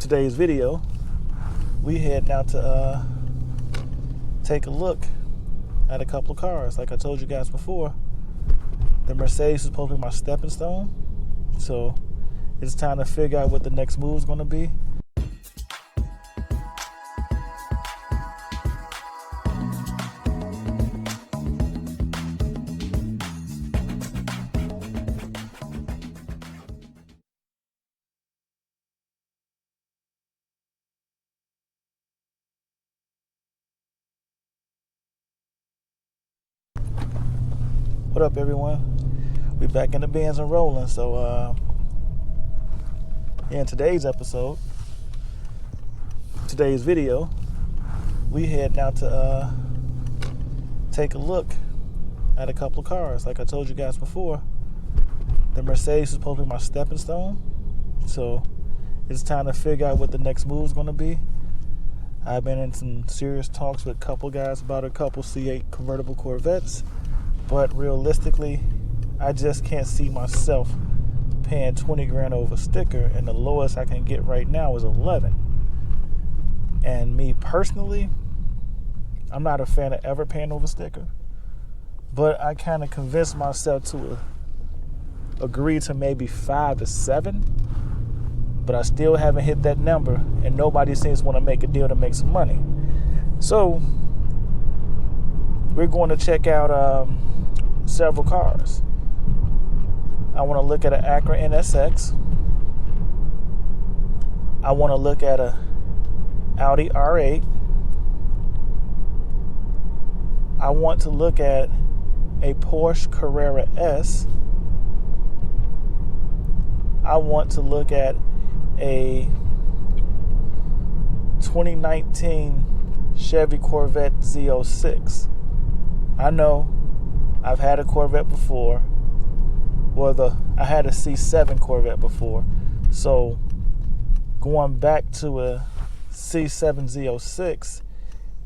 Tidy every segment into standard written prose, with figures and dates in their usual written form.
today's video, we heading out to take a look at a couple of cars. Like I told you guys before, the Mercedes is supposed to be my stepping stone. So it's time to figure out what the next move is going to be. What up, everyone? We back in the Benz and rolling. So in today's video, we heading out to take a look at a couple of cars. Like I told you guys before, the Mercedes is supposed to be my stepping stone. So it's time to figure out what the next move is going to be. I've been in some serious talks with a couple guys about a couple C8 convertible Corvettes. But realistically, I just can't see myself paying 20 grand over a sticker, and the lowest I can get right now is 11. And me personally, I'm not a fan of ever paying over sticker, but I kind of convinced myself to agree to maybe 5 to 7, but I still haven't hit that number, and nobody seems to want to make a deal to make some money. So we're going to check out several cars. I want to look at an Acura NSX. I want to look at a Audi R8. I want to look at a Porsche Carerra S. I want to look at a 2019 Chevy Corvette Z06. I know I've had a Corvette before, I had a C7 Corvette before, so going back to a C7 Z06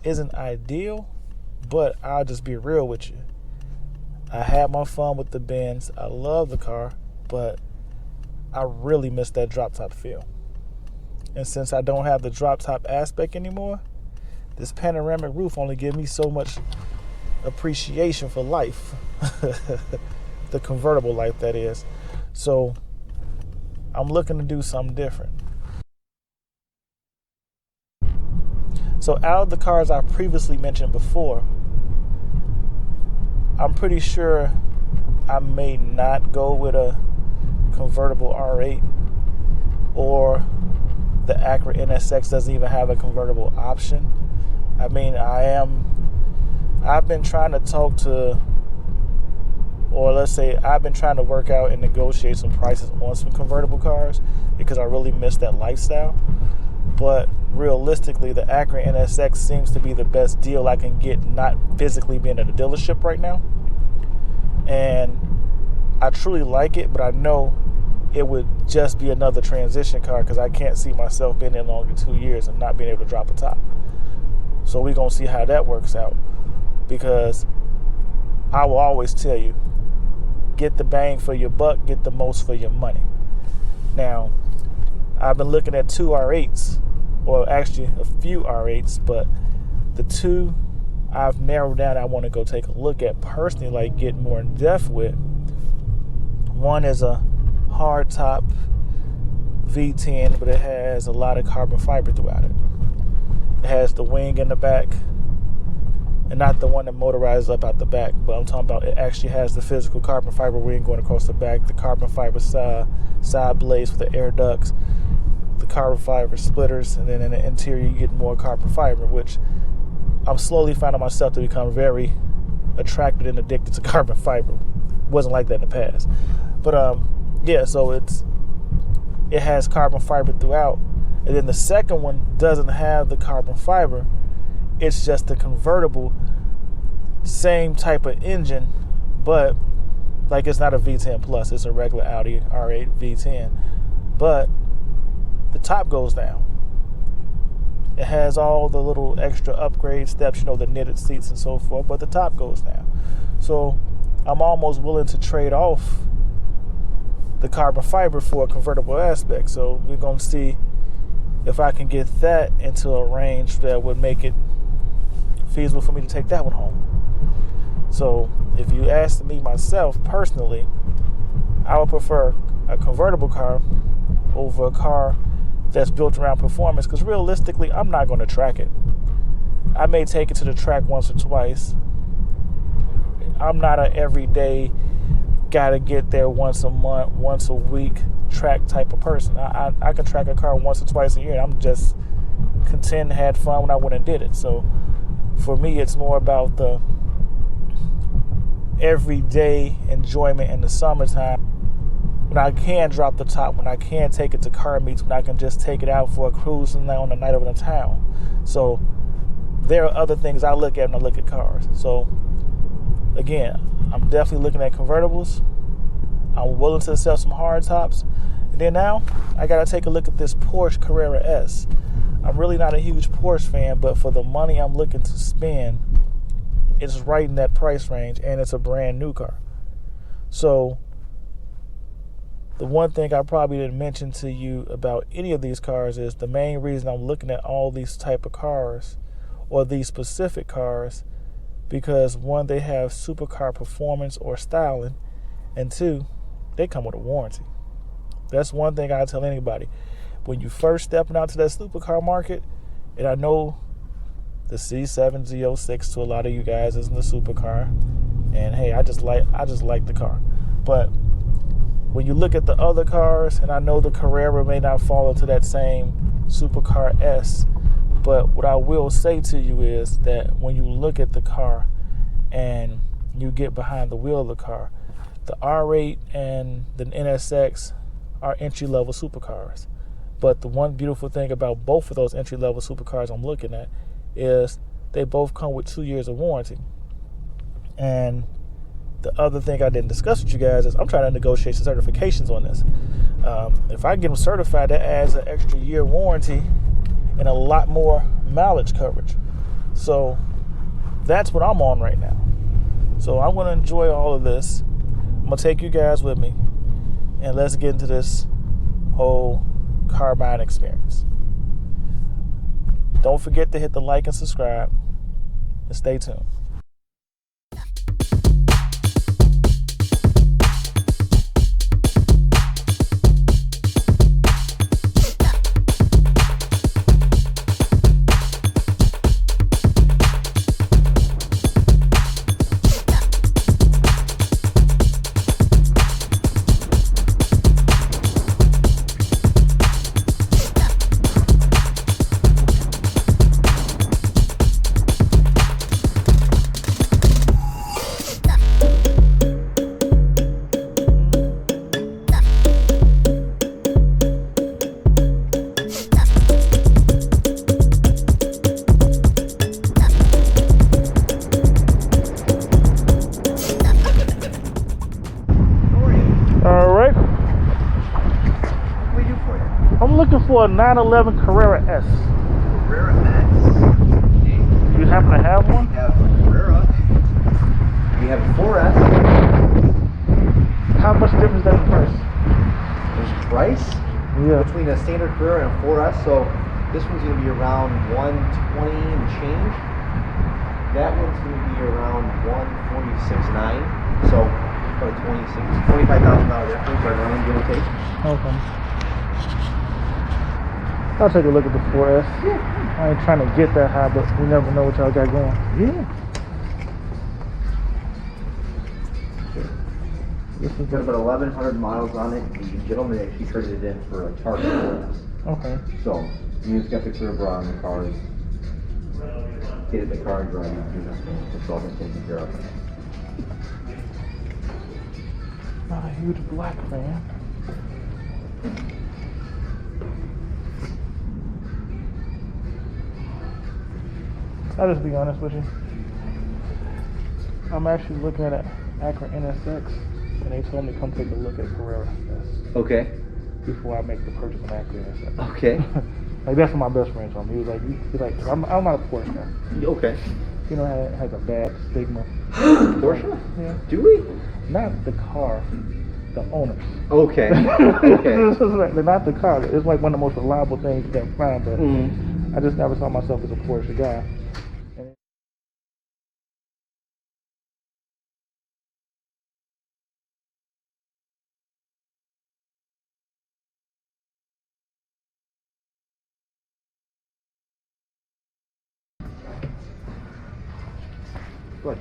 isn't ideal, but I'll just be real with you. I had my fun with the Benz. I love the car, but I really miss that drop top feel. And since I don't have the drop top aspect anymore, this panoramic roof only gives me so much appreciation for life. The convertible life, that is. So I'm looking to do something different. So out of the cars I previously mentioned before, I'm pretty sure I may not go with a convertible R8, or the Acura NSX doesn't even have a convertible option. I mean, I've been trying to talk to, or let's say I've been trying to work out and negotiate some prices on some convertible cars because I really miss that lifestyle. But realistically, the Acura NSX seems to be the best deal I can get, not physically being at a dealership right now. And I truly like it, but I know it would just be another transition car because I can't see myself being in longer 2 years and not being able to drop a top. So we're going to see how that works out, because I will always tell you, get the bang for your buck, get the most for your money. Now, I've been looking at 2 R8s, or actually a few R8s, but the 2 I've narrowed down I want to go take a look at personally, like get more in depth with. One is a hard top V10, but it has a lot of carbon fiber throughout it. It has the wing in the back, and not the one that motorizes up out the back, but I'm talking about it actually has the physical carbon fiber wing going across the back, the carbon fiber side blades for the air ducts, the carbon fiber splitters, and then in the interior you get more carbon fiber, which I'm slowly finding myself to become very attracted and addicted to carbon fiber. Wasn't like that in the past, but yeah, so it has carbon fiber throughout. And then the second one doesn't have the carbon fiber. It's just the convertible, same type of engine, but like it's not a V10 Plus. It's a regular Audi R8 V10. But the top goes down. It has all the little extra upgrade steps, the knitted seats and so forth, but the top goes down. So I'm almost willing to trade off the carbon fiber for a convertible aspect. So we're going to see if I can get that into a range that would make it feasible for me to take that one home. So if you ask me myself personally, I would prefer a convertible car over a car that's built around performance, because realistically, I'm not going to track it. I may take it to the track once or twice. I'm not an everyday, gotta get there once a month, once a week track type of person. I can track a car once or twice a year, and I'm just content and had fun when I went and did it. So for me, it's more about the everyday enjoyment in the summertime, when I can drop the top, when I can take it to car meets, when I can just take it out for a cruise on the night over the town. So there are other things I look at when I look at cars. So again, I'm definitely looking at convertibles. I'm willing to sell some hard tops. And then now I got to take a look at this Porsche Carrera S. I'm really not a huge Porsche fan, but for the money I'm looking to spend, it's right in that price range, and it's a brand new car. So the one thing I probably didn't mention to you about any of these cars is the main reason I'm looking at all these type of cars, or these specific cars, because one, they have supercar performance or styling, and two, they come with a warranty. That's one thing I tell anybody. When you first stepping out to that supercar market, and I know the C7 Z06 to a lot of you guys isn't a supercar, and hey, I just like the car. But when you look at the other cars, and I know the Carrera may not fall into that same supercar S, but what I will say to you is that when you look at the car and you get behind the wheel of the car, the R8 and the NSX are entry-level supercars. But the one beautiful thing about both of those entry-level supercars I'm looking at is they both come with 2 years of warranty. And the other thing I didn't discuss with you guys is I'm trying to negotiate some certifications on this. If I get them certified, that adds an extra year warranty and a lot more mileage coverage. So that's what I'm on right now. So I'm going to enjoy all of this. I'm going to take you guys with me, and let's get into this whole car buying experience. Don't forget to hit the like and subscribe, and stay tuned. For a 911 Carrera S. Carrera S. Do you happen to have one? We have a Carrera. We have a 4S. How much difference is that in price? There's price between a standard Carrera and a 4S. So this one's going to be around 120 and change. That one's going to be around 146.9. So about $25,000 difference right around, give or take. Okay. I'll take a look at the 4S. Yeah. I ain't trying to get that high, but we never know what y'all got going. Yeah. This has got about 1,100 miles on it. The gentleman actually traded it in for a Target 4S. Okay. So, you just got the clear bra on the car. Get in the car and drive it. Do nothing. It's all been taken care of. Not a huge black fan. I'll just be honest with you. I'm actually looking at an Acura NSX, and they told me to come take a look at Carrera S. Okay. Before I make the purchase of an Acura NSX. Okay. Like, that's what my best friend told me. He was like, I'm not a Porsche guy. Okay. You know, it has a bad stigma. Porsche? Yeah. Do we? Not the car, the owners. Okay. Okay. They're not the car. It's like one of the most reliable things you can find, but I just never saw myself as a Porsche guy. Good.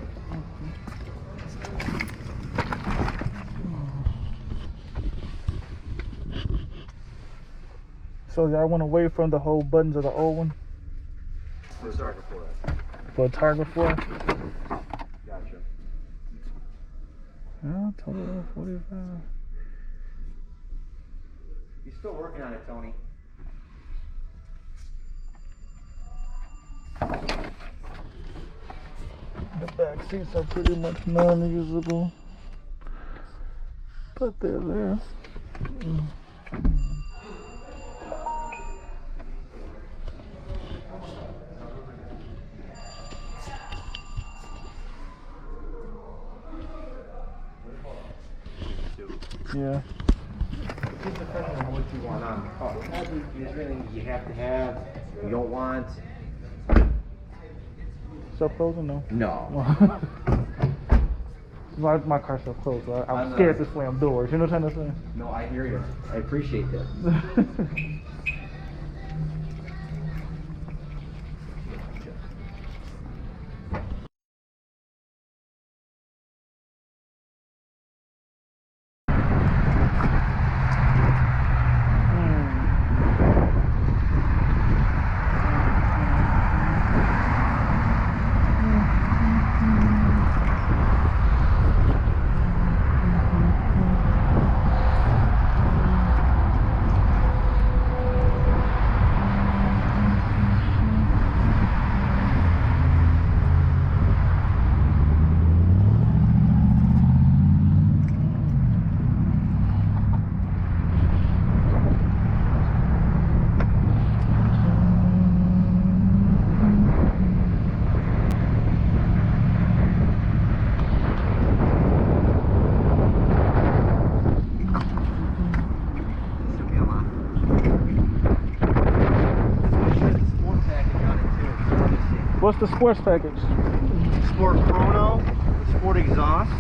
So y'all went away from the whole buttons of the old one For Target 4S. for a Target 4? Gotcha. Yeah, total 45. He's still working on it, Tony. The back seats are pretty much non-usable, but they're there. Yeah. Just depending on what you want on the car. Is there anything you have to have, you don't want? Self-closing? No. No. My car's self-closed, so I'm scared to slam doors. You know what I'm trying to say? No, I hear you. I appreciate that. What's the sports package? Sport chrono, sport exhaust.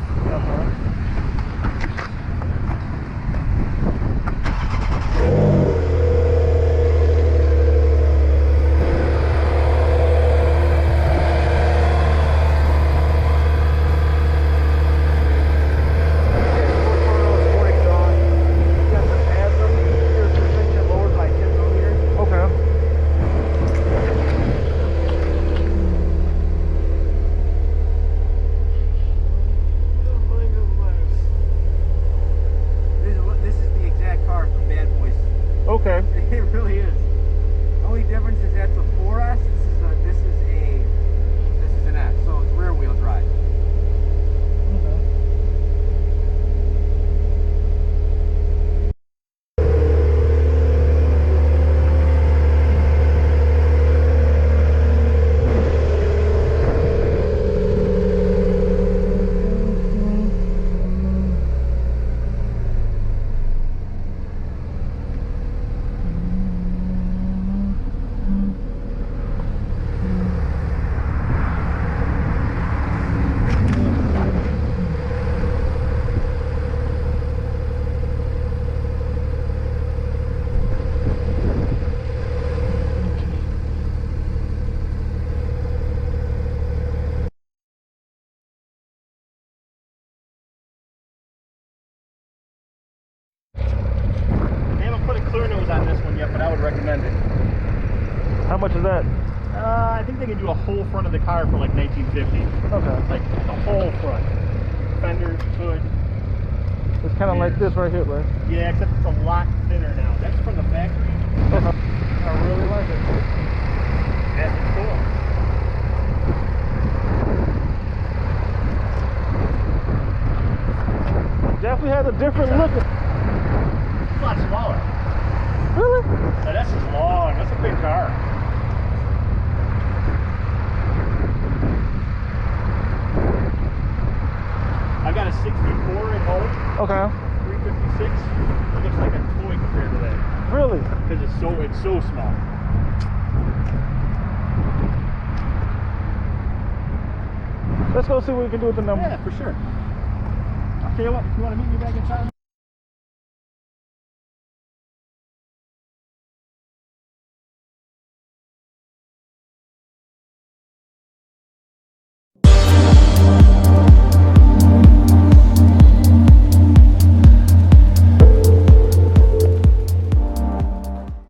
Okay. It really is. The only difference is that's a 4S. This is an S, so it's rear wheel drive. On this one yet, but I would recommend it. How much is that? I think they can do a whole front of the car for like 1950. Okay. Like the whole front. Fenders, hood. It's kind of like this right here, right? Yeah, except it's a lot thinner now. That's from the factory. Okay. I really like it. That's cool. Definitely has a different look. It's a lot smaller. Really? Now, that's just long. That's a big car. I got a 64 at home. Okay. 350 it's so small. Let's go see what we can do with the number. Yeah, for sure. Okay, if you want to meet me back in town.